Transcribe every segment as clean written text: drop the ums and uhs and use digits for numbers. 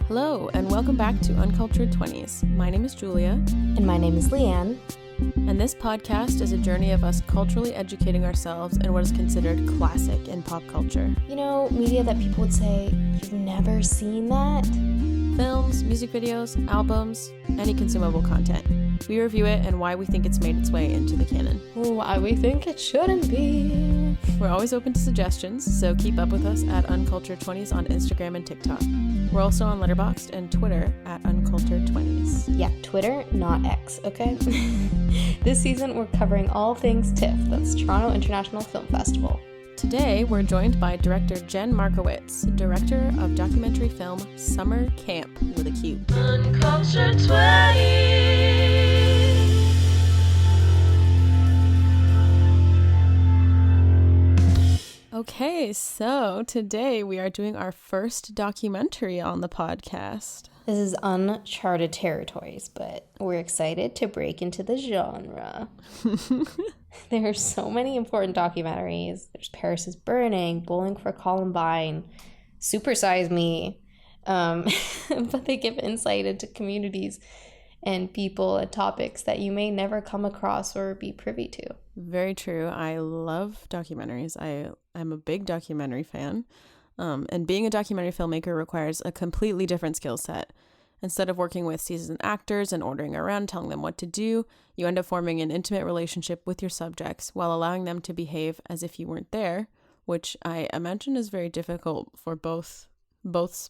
Hello, and welcome back to Uncultured Twenties. My name is Julia. And my name is Leanne. And this podcast is a journey of us culturally educating ourselves in what is considered classic in pop culture. You know, media that people would say, you've never seen that? Films, music videos, albums, any consumable content. We review it and why we think it's made its way into the canon. Why we think it shouldn't be. We're always open to suggestions, so keep up with us at Uncultured Twenties on Instagram and TikTok. We're also on Letterboxd and Twitter at Uncultured Twenties. Yeah, Twitter, not X, okay? This season, we're covering all things TIFF, that's Toronto International Film Festival. Today, we're joined by director Jen Markowitz, director of documentary film Summer Qamp with a Q. Uncultured 20s. Okay, so today we are doing our first documentary on the podcast. This is uncharted territories, but we're excited to break into the genre. There are so many important documentaries. There's Paris is Burning, Bowling for Columbine, Super Size Me. But they give insight into communities and people and topics that you may never come across or be privy to. Very true. I love documentaries. I'm a big documentary fan. And being a documentary filmmaker requires a completely different skill set. Instead of working with seasoned actors and ordering around, telling them what to do, you end up forming an intimate relationship with your subjects while allowing them to behave as if you weren't there, which I imagine is very difficult for both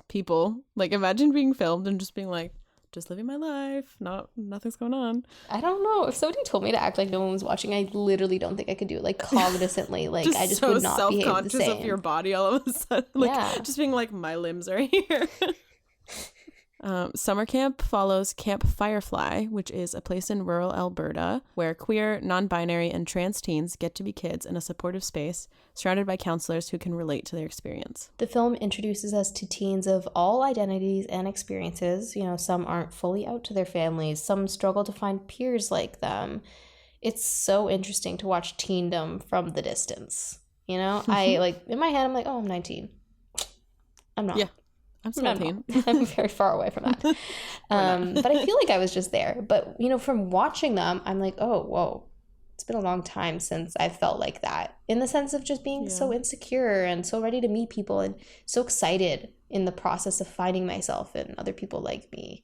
people. Like, imagine being filmed and just being like, just living my life, nothing's going on. I don't know. If somebody told me to act like no one was watching, I literally don't think I could do it, like, cognizantly. Like, I just would not behave the same. Self-conscious of your body all of a sudden. Like, just being like, my limbs are here. Summer Qamp follows Camp fYrefly, which is a place in rural Alberta where queer, non-binary, and trans teens get to be kids in a supportive space surrounded by counselors who can relate to their experience. The film introduces us to teens of all identities and experiences. You know, some aren't fully out to their families. Some struggle to find peers like them. It's so interesting to watch teendom from the distance. You know, I like, in my head, I'm like, oh, I'm 19. I'm not. Yeah. I'm 17. No. I'm very far away from that. But I feel like I was just there. But, you know, from watching them, I'm like, oh, whoa, it's been a long time since I felt like that. In the sense of just being so insecure and so ready to meet people and so excited in the process of finding myself and other people like me.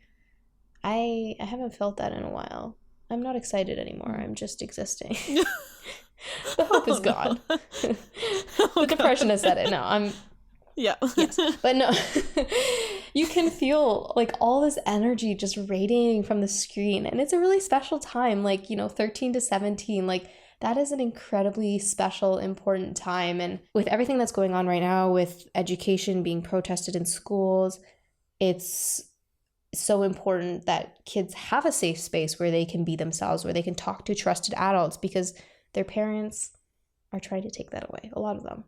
I haven't felt that in a while. I'm not excited anymore. I'm just existing. The hope is gone. The depression has set in. No, I'm... Yeah. Yes. But no, you can feel like all this energy just radiating from the screen. And it's a really special time, like, you know, 13 to 17, like that is an incredibly special, important time. And with everything that's going on right now with education being protested in schools, it's so important that kids have a safe space where they can be themselves, where they can talk to trusted adults, because their parents are trying to take that away. A lot of them.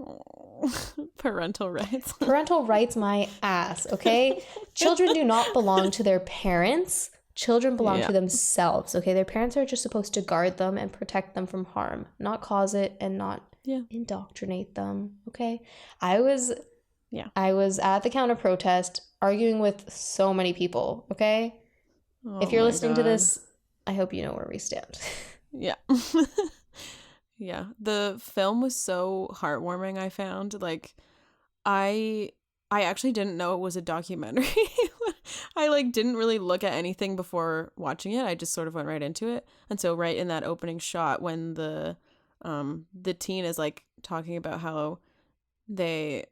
Oh, parental rights. Parental rights my ass, okay? Children do not belong to their parents. Children belong to themselves, okay? Their parents are just supposed to guard them and protect them from harm, not cause it and not indoctrinate them, okay? I was at the counter protest arguing with so many people, okay? Oh, if you're listening to this, I hope you know where we stand. Yeah. Yeah, the film was so heartwarming, I found. Like, I actually didn't know it was a documentary. I, like, didn't really look at anything before watching it. I just sort of went right into it. And so right in that opening shot when the teen is, like, talking about how they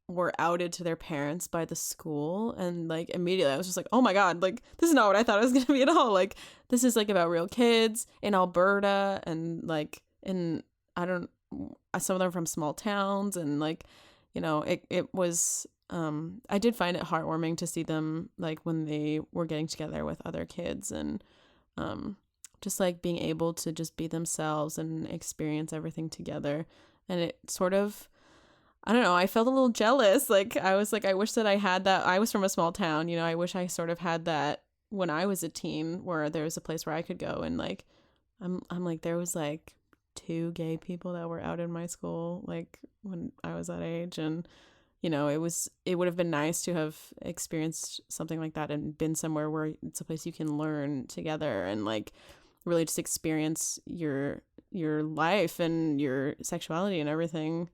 were outed to their parents by the school, and, like, immediately I was just like, oh my god, like, this is not what I thought it was going to be at all. Like, this is, like, about real kids in Alberta, and, like, and some of them from small towns, and like, you know, it was I did find it heartwarming to see them, like, when they were getting together with other kids and just like being able to just be themselves and experience everything together. And it sort of, I don't know, I felt a little jealous. Like, I was like, I wish that I had that. I was from a small town, you know, I wish I sort of had that when I was a teen, where there was a place where I could go, and like I'm like, there was like 2 gay people that were out in my school, like, when I was that age. And it would have been nice to have experienced something like that and been somewhere where it's a place you can learn together and like really just experience your life and your sexuality and everything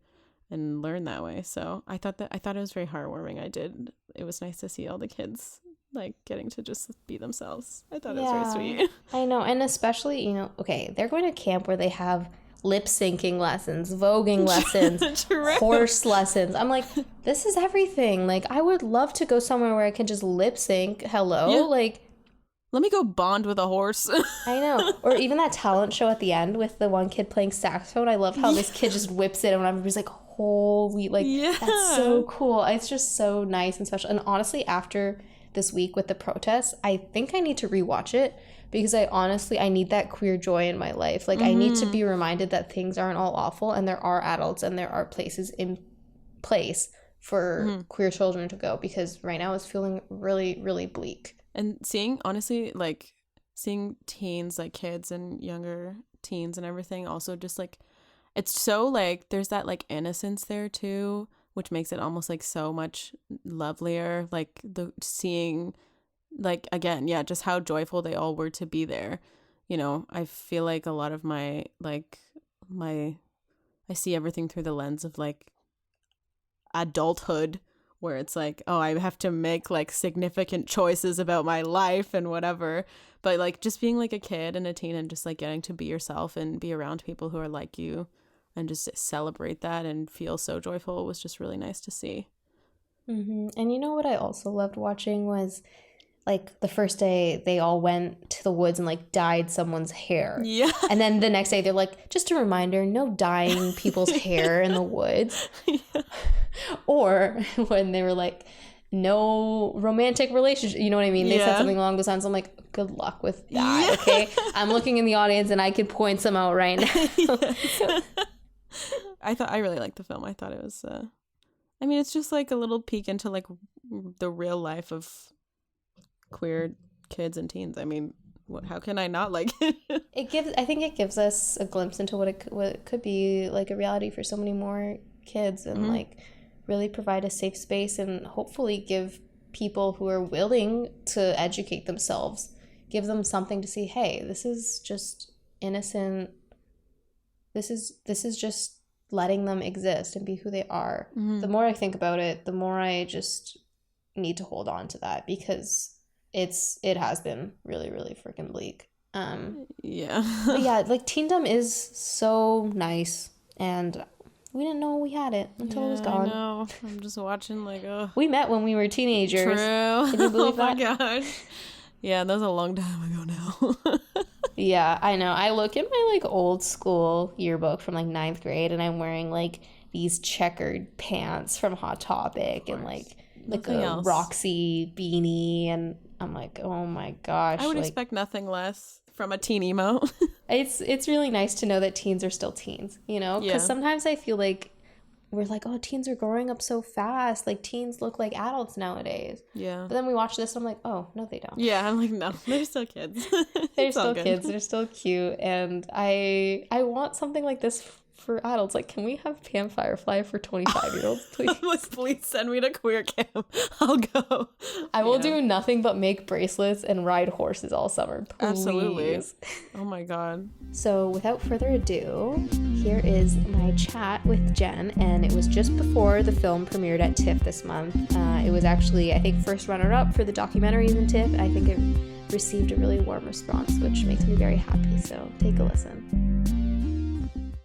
and learn that way. So I thought it was very heartwarming. It was nice to see all the kids like getting to just be themselves. I thought it was very sweet. I know. And especially, okay, they're going to camp where they have lip syncing lessons, voguing lessons, horse lessons. I'm like, this is everything. Like, I would love to go somewhere where I can just lip sync. Hello. Yeah. Like, let me go bond with a horse. I know. Or even that talent show at the end with the one kid playing saxophone. I love how this kid just whips it and everybody's like, holy, like, that's so cool. It's just so nice and special. And honestly, after this week with the protests, I think I need to rewatch it because I need that queer joy in my life. Like, I need to be reminded that things aren't all awful and there are adults and there are places in place for queer children to go, because right now it's feeling really, really bleak. And seeing teens, like kids and younger teens and everything, also just like, it's so like, there's that like innocence there too, which makes it almost like so much lovelier. Like seeing like, again, just how joyful they all were to be there. I feel like a lot of I see everything through the lens of like adulthood, where it's like, oh, I have to make like significant choices about my life and whatever. But like just being like a kid and a teen and just like getting to be yourself and be around people who are like you and just celebrate that and feel so joyful was just really nice to see. And you know what I also loved watching was like the first day they all went to the woods and like dyed someone's hair. Yeah. And then the next day they're like, just a reminder, no dyeing people's hair in the woods. Yeah. Or when they were like, no romantic relationship, you know what I mean? They said something along those lines. I'm like, good luck with that, okay? I'm looking in the audience and I could point some out right now. I really liked the film. I thought it was, it's just like a little peek into like the real life of queer kids and teens. How can I not like it? I think it gives us a glimpse into what it could be like a reality for so many more kids, and like really provide a safe space and hopefully give people who are willing to educate themselves, give them something to see, hey, this is just innocent. This is just letting them exist and be who they are. The more I think about it, the more I just need to hold on to that, because it has been really, really freaking bleak. But yeah, like teendom is so nice, and we didn't know we had it until it was gone. I know. I'm just watching like, we met when we were teenagers. True. Can you believe that? Oh my gosh. Yeah, that was a long time ago now. Yeah, I know. I look at my like old school yearbook from like 9th grade, and I'm wearing like these checkered pants from Hot Topic and like a Roxy beanie, and I'm like, oh my gosh. I would expect nothing less from a teen emo. It's really nice to know that teens are still teens, because sometimes I feel like we're like, oh, teens are growing up so fast, like teens look like adults nowadays. Yeah. But then we watch this and I'm like, oh, no, they don't. Yeah, I'm like, no, they're still kids. They're still kids. They're still cute. And I want something like this for adults. Like, can we have Qamp fYrefly for 25-year-olds, please? Please send me to queer camp. I'll go. I will do nothing but make bracelets and ride horses all summer. Please. Absolutely. Oh my god. So without further ado, here is my chat with Jen, and it was just before the film premiered at TIFF this month. It was actually, I think, first runner-up for the documentaries in TIFF. I think it received a really warm response, which makes me very happy. So take a listen.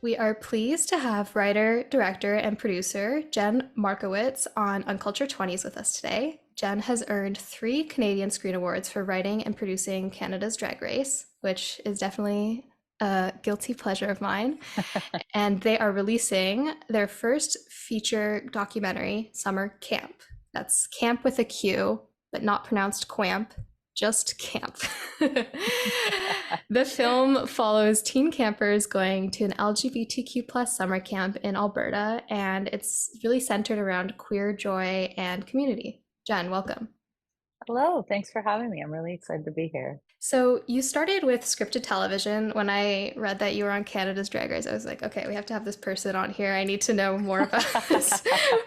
We are pleased to have writer, director, and producer Jen Markowitz on Uncultured Twenties with us today. Jen has earned 3 Canadian Screen Awards for writing and producing Canada's Drag Race, which is definitely a guilty pleasure of mine. And they are releasing their first feature documentary, Summer Qamp. That's camp with a Q, but not pronounced Qamp. Just camp. The film follows teen campers going to an LGBTQ plus summer camp in Alberta, and it's really centered around queer joy and community. Jen, welcome. Hello, thanks for having me. I'm really excited to be here. So you started with scripted television. When I read that you were on Canada's Drag Race, I was like, okay, we have to have this person on here. I need to know more about this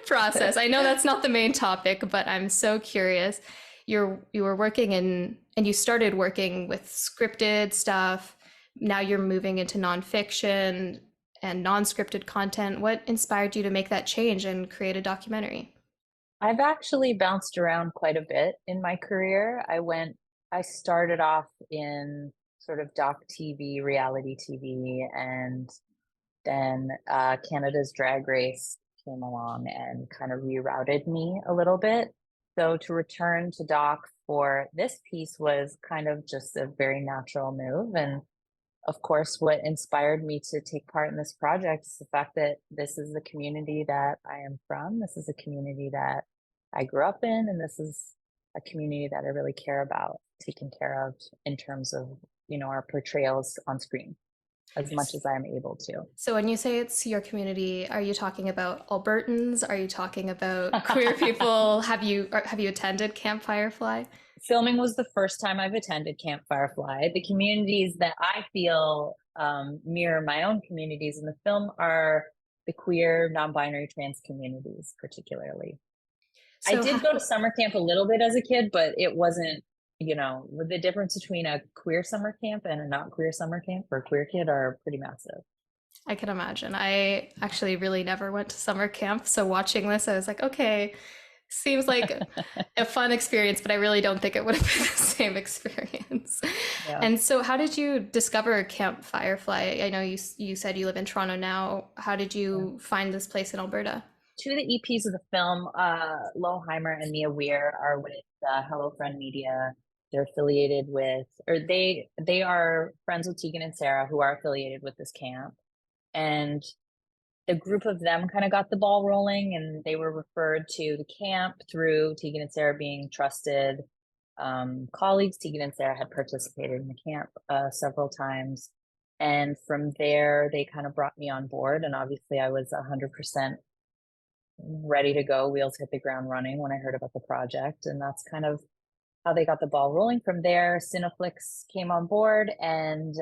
process. I know that's not the main topic, but I'm so curious. You were working in and you started working with scripted stuff. Now you're moving into nonfiction and non-scripted content. What inspired you to make that change and create a documentary? I've actually bounced around quite a bit in my career. I started off in sort of doc TV, reality TV, and then Canada's Drag Race came along and kind of rerouted me a little bit. So to return to doc for this piece was kind of just a very natural move. And of course, what inspired me to take part in this project is the fact that this is the community that I am from. This is a community that I grew up in, and this is a community that I really care about taking care of in terms of, our portrayals on screen as much as I'm able to. So when you say it's your community, are you talking about Albertans? Are you talking about queer people? Have you attended Qamp fYrefly? Filming was the first time I've attended Qamp fYrefly. The communities that I feel mirror my own communities in the film are the queer, non-binary, trans communities, particularly. I So did go to summer camp a little bit as a kid, but it wasn't, the difference between a queer summer camp and a not queer summer camp for a queer kid are pretty massive. I can imagine. I actually really never went to summer camp, so watching this, I was like, okay, seems like a fun experience, but I really don't think it would have been the same experience. Yeah. And so, how did you discover Qamp fYrefly? I know you said you live in Toronto now. How did Yeah. you find this place in Alberta? Two of the EPs of the film, Loheimer and Mia Weir, are with Hello Friend Media. They're affiliated with, or they are friends with Tegan and Sarah, who are affiliated with this camp. And the group of them kind of got the ball rolling, and they were referred to the camp through Tegan and Sarah being trusted colleagues. Tegan and Sarah had participated in the camp several times. And from there, they kind of brought me on board. And obviously, I was 100% ready to go, wheels hit the ground running when I heard about the project. And that's kind of how they got the ball rolling. From there, Cineflix came on board, and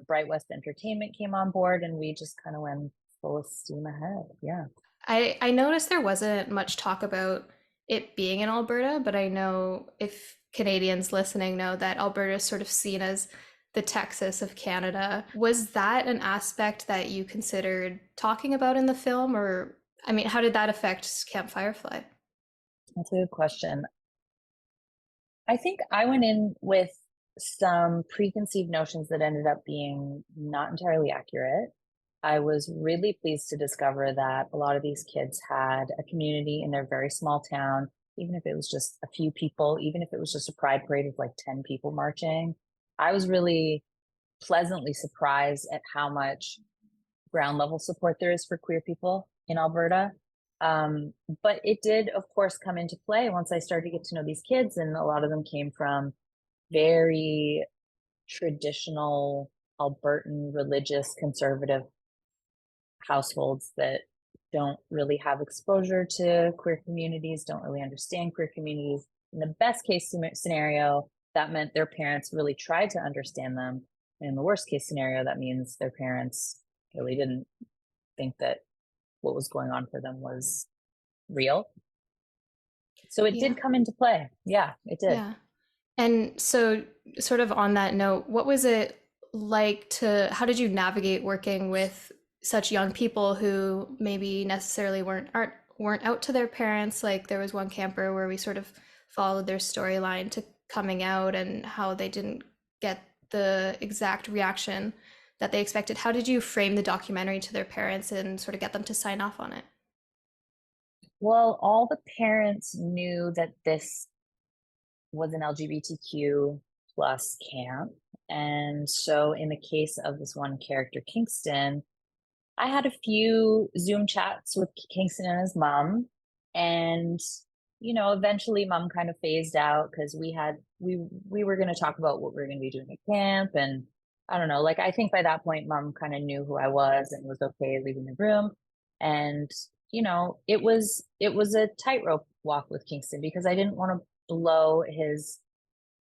Bright West Entertainment came on board, and we just kind of went full steam ahead. Yeah. I noticed there wasn't much talk about it being in Alberta, but I know if Canadians listening know that Alberta is sort of seen as the Texas of Canada. Was that an aspect that you considered talking about in the film, or I mean, how did that affect Qamp fYrefly? That's a good question. I think I went in with some preconceived notions that ended up being not entirely accurate. I was really pleased to discover that a lot of these kids had a community in their very small town, even if it was just a few people, even if it was just a pride parade of like 10 people marching. I was really pleasantly surprised at how much ground level support there is for queer people in Alberta. But it did, of course, come into play once I started to get to know these kids, and a lot of them came from very traditional Albertan religious conservative households that don't really have exposure to queer communities, don't really understand queer communities. In the best case scenario, that meant their parents really tried to understand them. And in the worst case scenario, that means their parents really didn't think that what was going on for them was real. So it Yeah. did come into play. Yeah, it did. Yeah. And so, sort of on that note, what was it like how did you navigate working with such young people who maybe necessarily weren't out to their parents? Like there was one camper where we sort of followed their storyline to coming out and how they didn't get the exact reaction that they expected. How did you frame the documentary to their parents and sort of get them to sign off on it? Well, all the parents knew that this was an LGBTQ plus camp. And so in the case of this one character, Kingston, I had a few Zoom chats with Kingston and his mom. And, eventually mom kind of phased out because we were going to talk about what we were going to be doing at camp. And I don't know, like I think by that point, mom kind of knew who I was and was okay leaving the room. And, it was a tightrope walk with Kingston because I didn't want to blow his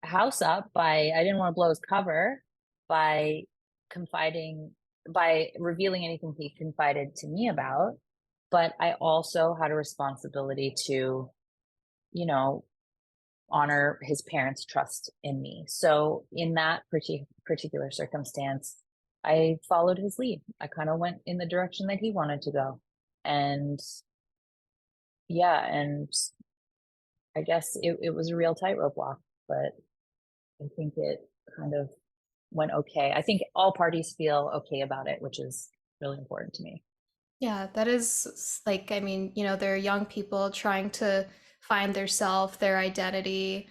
house up I didn't want to blow his cover by by revealing anything he confided to me about. But I also had a responsibility to, you know, honor his parents' trust in me. So in that particular circumstance, I followed his lead. I kind of went in the direction that he wanted to go. And yeah, and I guess it was a real tightrope walk, but I think it kind of went okay. I think all parties feel okay about it, which is really important to me. Yeah, that is like, I mean, they're young people trying to find their self, their identity,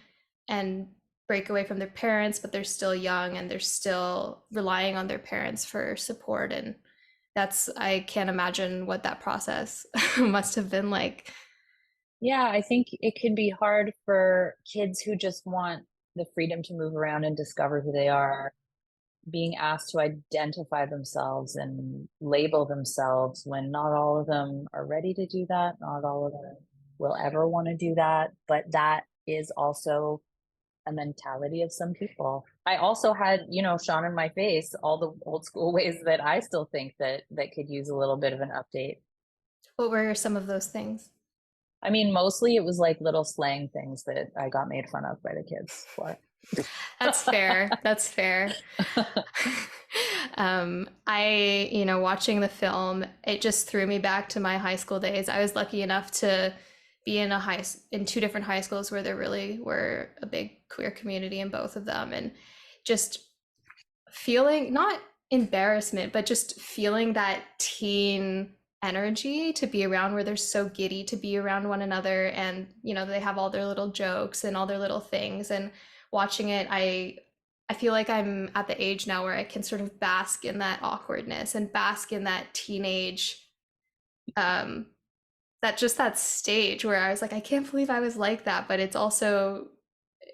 and break away from their parents, but they're still young and they're still relying on their parents for support. And I can't imagine what that process must have been like. Yeah, I think it can be hard for kids who just want the freedom to move around and discover who they are, being asked to identify themselves and label themselves when not all of them are ready to do that. Not all of them will ever want to do that. But that is also a mentality of some people. I also had, Sean in my face, all the old school ways that I still think that could use a little bit of an update. What were some of those things? I mean, mostly it was like little slang things that I got made fun of by the kids for. That's fair. That's fair. Watching the film, it just threw me back to my high school days. I was lucky enough to be in two different high schools where there really were a big queer community in both of them, and just feeling not embarrassment, but just feeling that teen energy to be around, where they're so giddy to be around one another, and they have all their little jokes and all their little things. And watching it, I feel like I'm at the age now where I can sort of bask in that awkwardness and bask in that teenage, that stage where I was like, I can't believe I was like that. But it's also,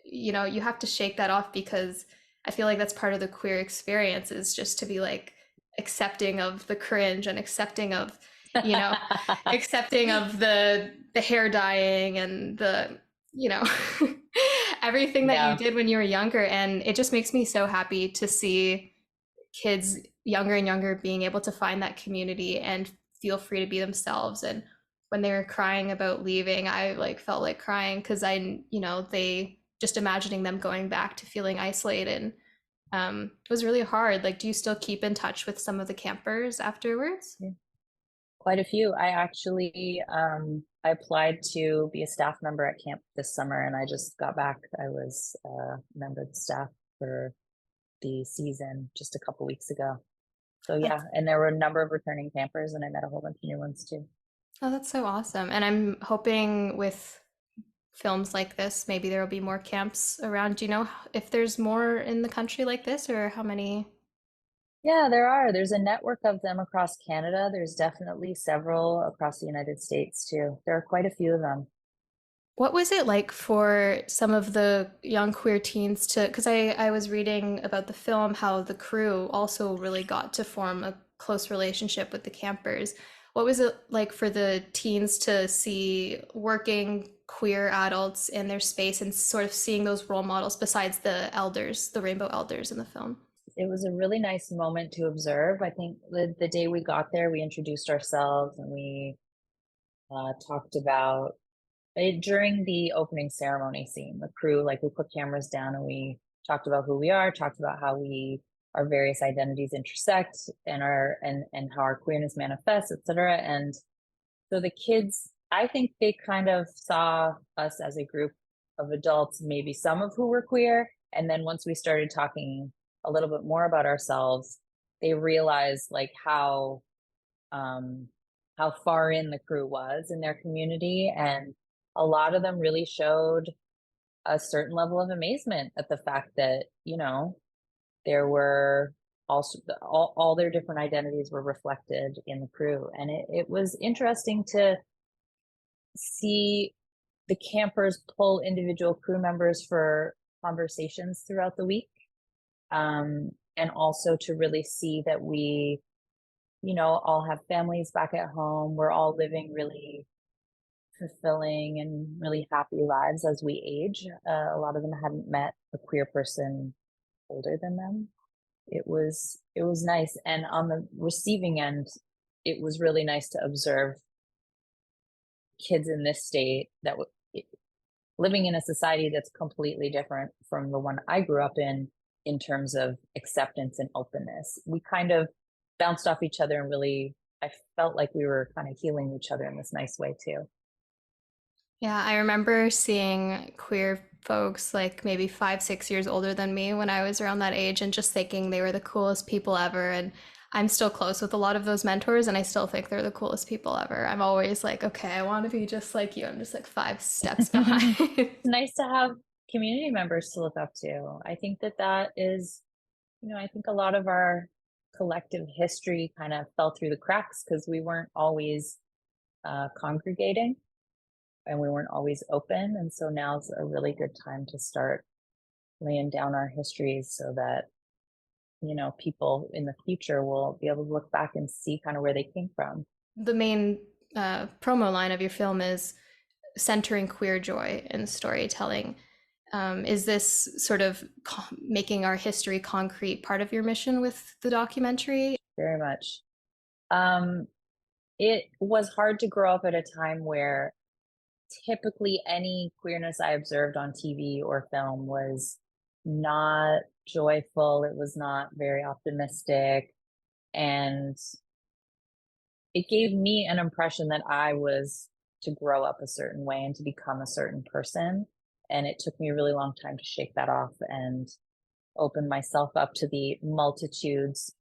you have to shake that off, because I feel like that's part of the queer experience, is just to be like accepting of the cringe and accepting of, accepting of the hair dyeing and the, everything that Yeah. you did when you were younger. And it just makes me so happy to see kids younger and younger being able to find that community and feel free to be themselves. And when they were crying about leaving, I like felt like crying, because they just imagining them going back to feeling isolated. It was really hard. Like, do you still keep in touch with some of the campers afterwards? Yeah. Quite a few. I actually I applied to be a staff member at Qamp this summer, and I just got back. I was a member of the staff for the season just a couple weeks ago. So yeah, and there were a number of returning campers, and I met a whole bunch of new ones too. Oh, that's so awesome. And I'm hoping with films like this, maybe there will be more camps around. Do you know if there's more in the country like this, or how many? Yeah, there are. There's a network of them across Canada. There's definitely several across the United States too. There are quite a few of them. What was it like for some of the young queer teens because I was reading about the film, how the crew also really got to form a close relationship with the campers. What was it like for the teens to see working queer adults in their space and sort of seeing those role models besides the elders, the rainbow elders in the film? It was a really nice moment to observe. I think the day we got there, we introduced ourselves and we talked about it during the opening ceremony scene. The crew, like, we put cameras down and we talked about who we are, talked about how our various identities intersect and and how our queerness manifests, etc. And so the kids, I think they kind of saw us as a group of adults, maybe some of who were queer. And then once we started talking a little bit more about ourselves, they realized like how far in the crew was in their community. And a lot of them really showed a certain level of amazement at the fact that, there were also all their different identities were reflected in the crew. And it was interesting to see the campers pull individual crew members for conversations throughout the week. And also to really see that we, all have families back at home. We're all living really fulfilling and really happy lives as we age. A lot of them hadn't met a queer person older than them. It was nice, and on the receiving end, it was really nice to observe kids in this state that living in a society that's completely different from the one I grew up in terms of acceptance and openness. We kind of bounced off each other, and really, I felt like we were kind of healing each other in this nice way too. Yeah, I remember seeing queer folks like maybe 5, 6 years older than me when I was around that age and just thinking they were the coolest people ever. And I'm still close with a lot of those mentors and I still think they're the coolest people ever. I'm always like, okay, I want to be just like you. I'm just like 5 steps behind. It's nice to have community members to look up to. I think that is, I think a lot of our collective history kind of fell through the cracks because we weren't always congregating and we weren't always open. And so now's a really good time to start laying down our histories so that, people in the future will be able to look back and see kind of where they came from. The main promo line of your film is centering queer joy in storytelling. Is this sort of making our history concrete part of your mission with the documentary? Very much. It was hard to grow up at a time where typically any queerness I observed on TV or film was not joyful. It was not very optimistic. And it gave me an impression that I was to grow up a certain way and to become a certain person. And it took me a really long time to shake that off and open myself up to the multitudes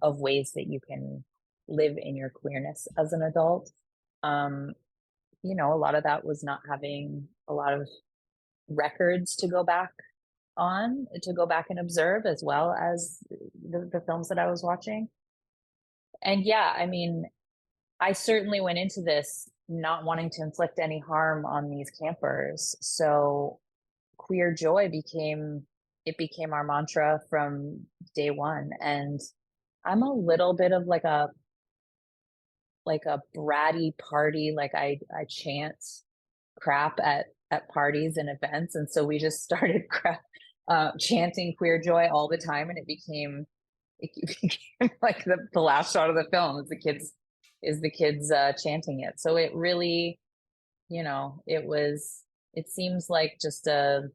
of ways that you can live in your queerness as an adult. A lot of that was not having a lot of records to go back and observe, as well as the films that I was watching. And yeah, I mean, I certainly went into this not wanting to inflict any harm on these campers. So queer joy became our mantra from day one. And I'm a little bit of like a bratty party. Like I chant crap at parties and events. And so we just started chanting queer joy all the time. And it became like the last shot of the film is the kids chanting it. So it really, it seems like just a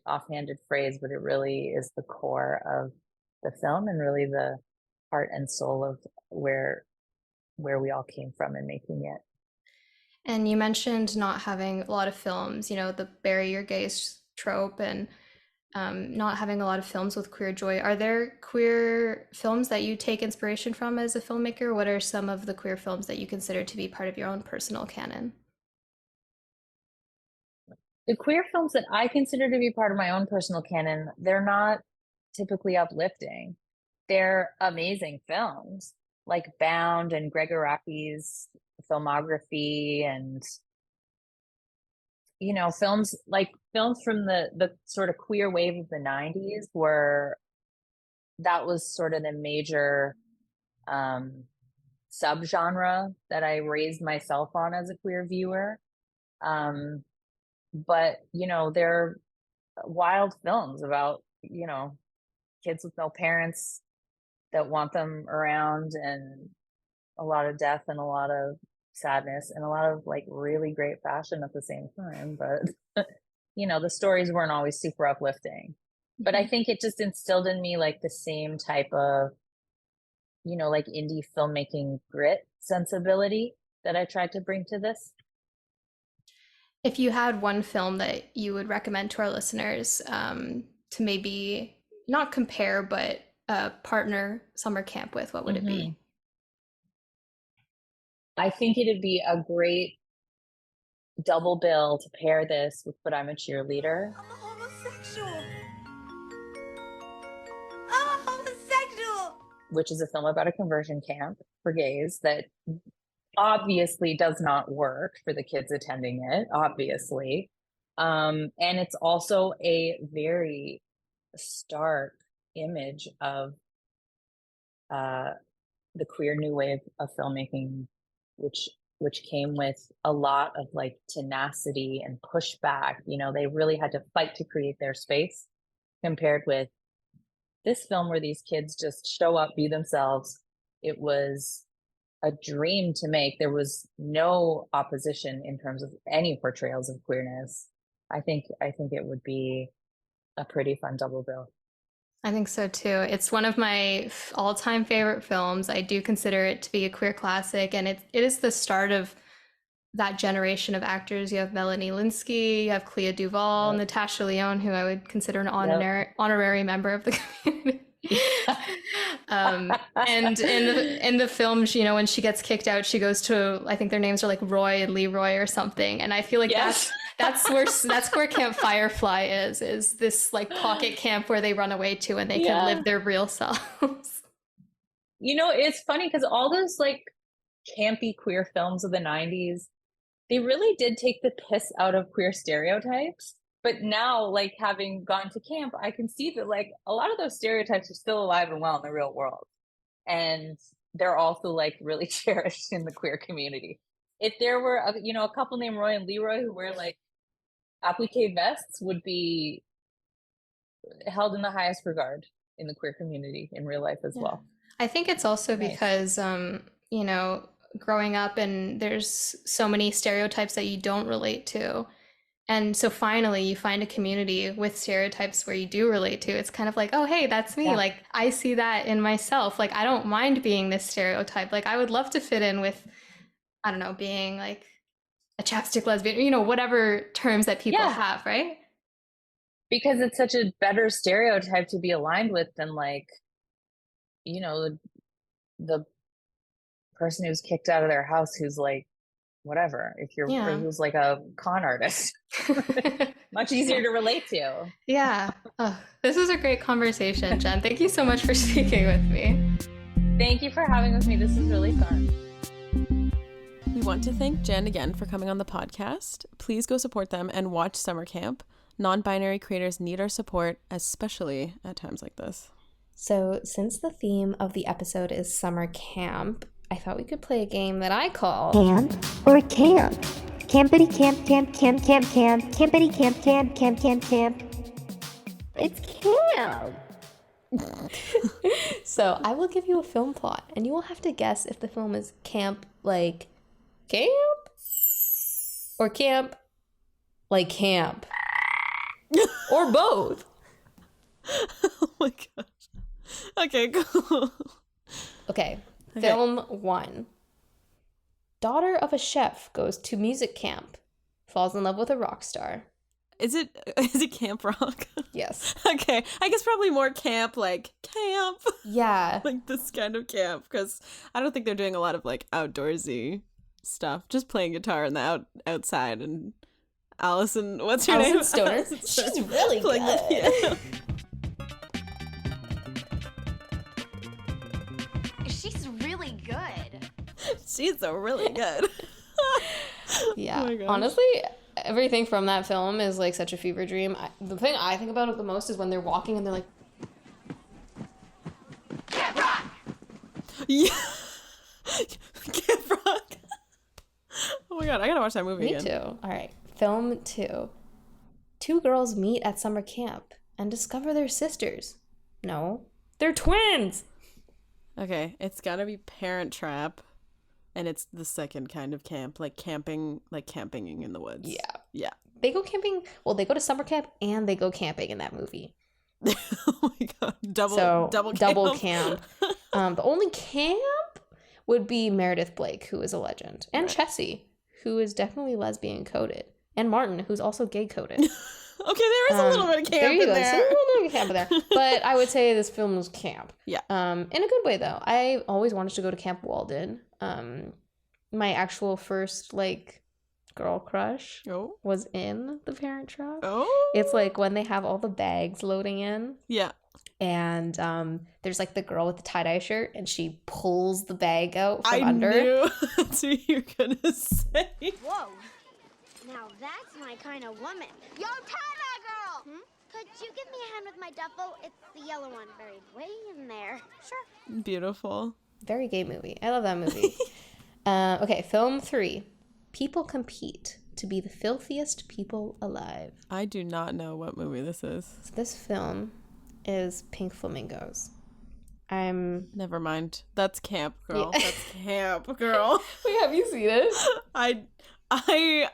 offhanded phrase, but it really is the core of the film and really the heart and soul of where we all came from in making it. And you mentioned not having a lot of films, the bury your gays trope and not having a lot of films with queer joy. Are there queer films that you take inspiration from as a filmmaker? What are some of the queer films that you consider to be part of your own personal canon? The queer films that I consider to be part of my own personal canon, they're not typically uplifting. They're amazing films, like Bound and Gregor Raki's filmography, and films from the sort of queer wave of the 90s, where that was sort of the major subgenre that I raised myself on as a queer viewer. But they're wild films about kids with no parents that want them around, and a lot of death and a lot of sadness and a lot of like really great fashion at the same time. But the stories weren't always super uplifting. But I think it just instilled in me like the same type of like indie filmmaking grit sensibility that I tried to bring to this. If you had one film that you would recommend to our listeners to maybe not compare but partner summer camp with, what would it be? I think it'd be a great double bill to pair this with But I'm a Cheerleader. I'm a homosexual. I'm a homosexual. Which is a film about a conversion camp for gays that obviously does not work for the kids attending it, obviously. And it's also a very stark image of the queer new wave of filmmaking, which which came with a lot of like tenacity and pushback. You know, they really had to fight to create their space, compared with this film where these kids just show up, be themselves. It was a dream to make. There was no opposition in terms of any portrayals of queerness. I think it would be a pretty fun double bill. I think so too. It's one of my all-time favorite films. I do consider it to be a queer classic, and it is the start of that generation of actors. You have Melanie Linsky, you have Clea Duvall, Yep. Natasha Lyonne, who I would consider an Yep. honorary member of the community. And in the film, you know, when she gets kicked out, she goes to, I think their names are like Roy and Leroy or something. And I feel like Yes. that's where Qamp Firefly is this like pocket camp where they run away to and they can live their real selves. You know, it's funny because all those like campy queer films of the 90s, they really did take the piss out of queer stereotypes. But now, like, having gone to camp, I can see that like a lot of those stereotypes are still alive and well in the real world. And they're also like really cherished in the queer community. If there were a couple named Roy and Leroy who wear like applique vests, would be held in the highest regard in the queer community in real life as well. I think it's also Nice. because you know, growing up and there's so many stereotypes that you don't relate to. And so finally you find a community with stereotypes where you do relate to. It's kind of like, oh, hey, that's me. Yeah. Like, I see that in myself. Like, I don't mind being this stereotype. Like, I would love to fit in with, I don't know, being like a chapstick lesbian, you know, whatever terms that people have, right? Because it's such a better stereotype to be aligned with than like, you know, the person who's kicked out of their house who's like, whatever, if you're who's like a con artist. Much easier to relate to. Yeah. Oh, this was a great conversation, Jen. Thank you so much for speaking with me. Thank you for having with me. This is really fun. We want to thank Jen again for coming on the podcast. Please go support them and watch Summer Camp. Non-binary creators need our support, especially at times like this. So, since the theme of the episode is summer camp, I thought we could play a game that I call Camp or Camp? Campity camp, camp, camp, camp, camp. Campity camp, camp, camp, camp, camp. It's camp. So, I will give you a film plot, and you will have to guess if the film is camp like camp or camp like camp or both. Oh my gosh. Okay, cool. Okay. Film 1. Daughter of a chef goes to music camp, falls in love with a rock star. Is it camp rock? Yes. Okay, I guess probably more camp, like camp. Yeah. Like this kind of camp, because I don't think they're doing a lot of like outdoorsy stuff. Just playing guitar in the outside. And Allison, what's her name? Stoner. Allison Stoner. She's really Playing the good. piano. She's really good. She's a really good. Yeah. Oh my gosh. Honestly, everything from that film is like such a fever dream. The thing I think about it the most is when they're walking and they're like, Yeah. Camp rock. Oh my god, I gotta watch that movie me again. too. All right. Film 2. Two girls meet at summer camp and discover they're sisters. No, they're twins. Okay, it's gotta be Parent Trap, and it's the second kind of camp, like camping in the woods. Yeah. They go camping. Well, they go to summer camp and they go camping in that movie. Oh my god, double camp. The only camp would be Meredith Blake, who is a legend, and Chessie, who is definitely lesbian coded, and Martin, who's also gay coded. Okay, there is a little bit of camp there you in go. there. So a little bit of camp in there. But I would say this film was camp. Yeah. In a good way though. I always wanted to go to Camp Walden. My actual first like girl crush was in The Parent Trap. Oh. It's like when they have all the bags loading in. Yeah. And there's like the girl with the tie-dye shirt and she pulls the bag out from I under. knew that's what you were gonna say. Whoa. Now that's my kind of woman. Yo, tie-dye girl! Could you give me a hand with my duffel? It's the yellow one buried way in there. Sure. Beautiful. Very gay movie. I love that movie. Okay, film 3. People compete to be the filthiest people alive. I do not know what movie this is. So this film is Pink Flamingos. Never mind. That's Qamp, girl. Yeah. That's Qamp, girl. Wait, have you seen it? I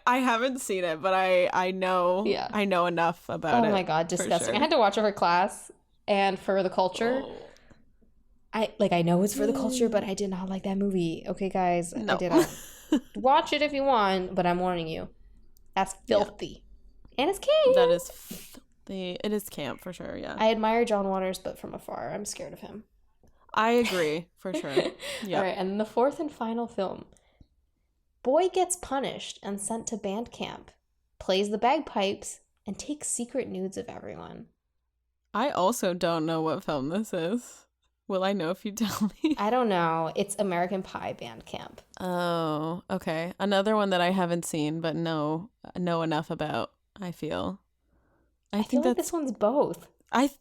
haven't seen it, but I know. Yeah. I know enough about it. Oh my god, disgusting! sure. I had to watch it for class and for the culture. Oh. I know it's for the culture, but I did not like that movie. Okay, guys, No. I did not. Watch it if you want, but I'm warning you, that's filthy, and it's Qamp. That is filthy. It is Qamp for sure. Yeah. I admire John Waters, but from afar, I'm scared of him. I agree for sure. Yeah. All right, and the 4th and final film. Boy gets punished and sent to band camp, plays the bagpipes, and takes secret nudes of everyone. I also don't know what film this is. Will I know if you tell me? I don't know. It's American Pie band camp. Oh, okay. Another one that I haven't seen, but know enough about. I feel. I feel like this one's both.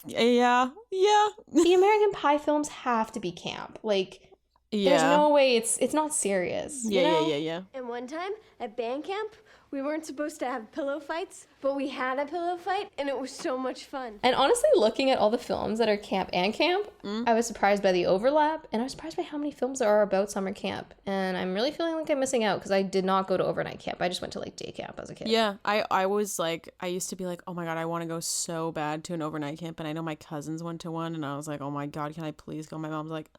Yeah. The American Pie films have to be camp. Like, there's no way it's not serious. you know? Yeah. And one time at band camp, we weren't supposed to have pillow fights, but we had a pillow fight, and it was so much fun. And honestly, looking at all the films that are camp and camp, I was surprised by the overlap, and I was surprised by how many films there are about summer camp. And I'm really feeling like I'm missing out because I did not go to overnight camp. I just went to like day camp as a kid. Yeah, I was like, I used to be like, oh my god, I want to go so bad to an overnight camp, and I know my cousins went to one, and I was like, oh my god, can I please go? My mom's like,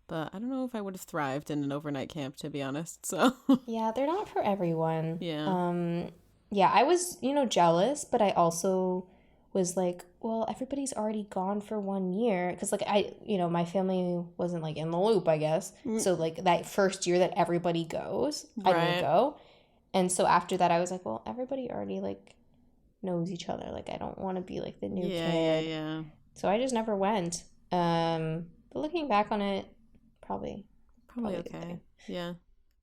but I don't know if I would have thrived in an overnight camp, to be honest. So Yeah, they're not for everyone. yeah. Yeah, I was, jealous, but I also was like, well, everybody's already gone for 1 year. Because, like, my family wasn't, like, in the loop, I guess. So, like, that first year that everybody goes, I didn't go. And so after that, I was like, well, everybody already, like, knows each other. Like, I don't want to be, like, the new kid. Yeah. So I just never went. But looking back on it, probably Okay. Yeah.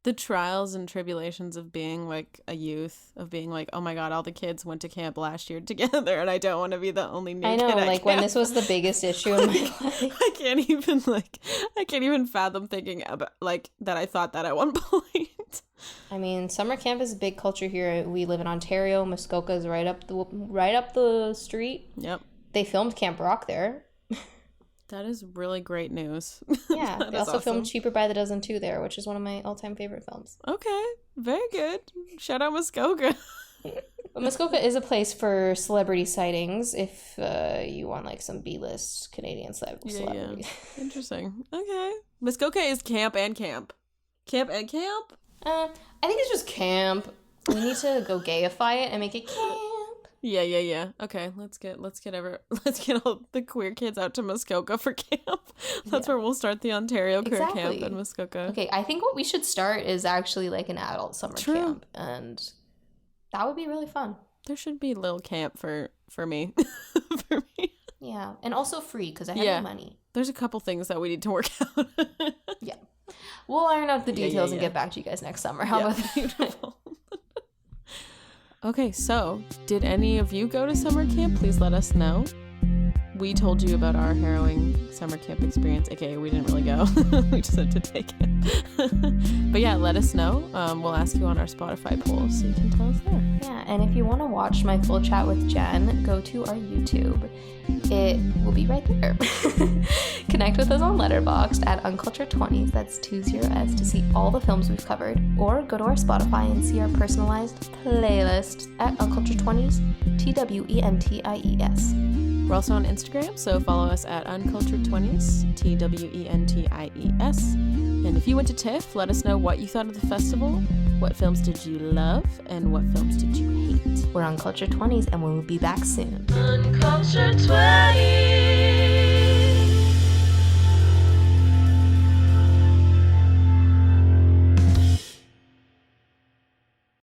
The trials and tribulations of being like a youth, of being like, oh my god, all the kids went to camp last year together, and I don't want to be the only new I know, kid at like camp. when this was the biggest issue in my life. I can't even fathom thinking about like that. I thought that at one point. I mean, summer camp is a big culture here. We live in Ontario. Muskoka is right up the street. Yep. They filmed Camp Rock there. That is really great news. Yeah, That they is also filmed awesome. Cheaper by the Dozen too there, which is one of my all-time favorite films. Okay, very good. Shout out Muskoka. But Muskoka is a place for celebrity sightings if you want like some B-list Canadian celebrities. Yeah. Interesting. Okay. Muskoka is camp and camp. Camp and camp? I think it's just camp. We need to go gayify it and make it camp. Yeah. Okay, let's get all the queer kids out to Muskoka for camp. That's where we'll start the Ontario queer camp in Muskoka. Okay, I think what we should start is actually like an adult summer True. camp, and that would be really fun. There should be a little camp for me. For me. Yeah, and also free because I have no money. There's a couple things that we need to work out. Yeah, we'll iron out the details and yeah. get back to you guys next summer. How about that? Beautiful. Okay, so did any of you go to summer camp? Please let us know. We told you about our harrowing summer camp experience, aka we didn't really go. We just had to take it. But yeah, let us know. We'll ask you on our Spotify poll so you can tell us there. Yeah, and if you want to watch my full chat with Jen, go to our YouTube. It will be right there. Connect with us on Letterboxd at Uncultured Twenties, that's 20s, to see all the films we've covered, or go to our Spotify and see our personalized playlist at Uncultured Twenties, TWENTIES. We're also on Instagram, so follow us at Uncultured Twenties, TWENTIES. And if you went to TIFF, let us know what you thought of the festival, what films did you love, and what films did you hate. We're Uncultured Twenties, and we will be back soon. Uncultured 20s.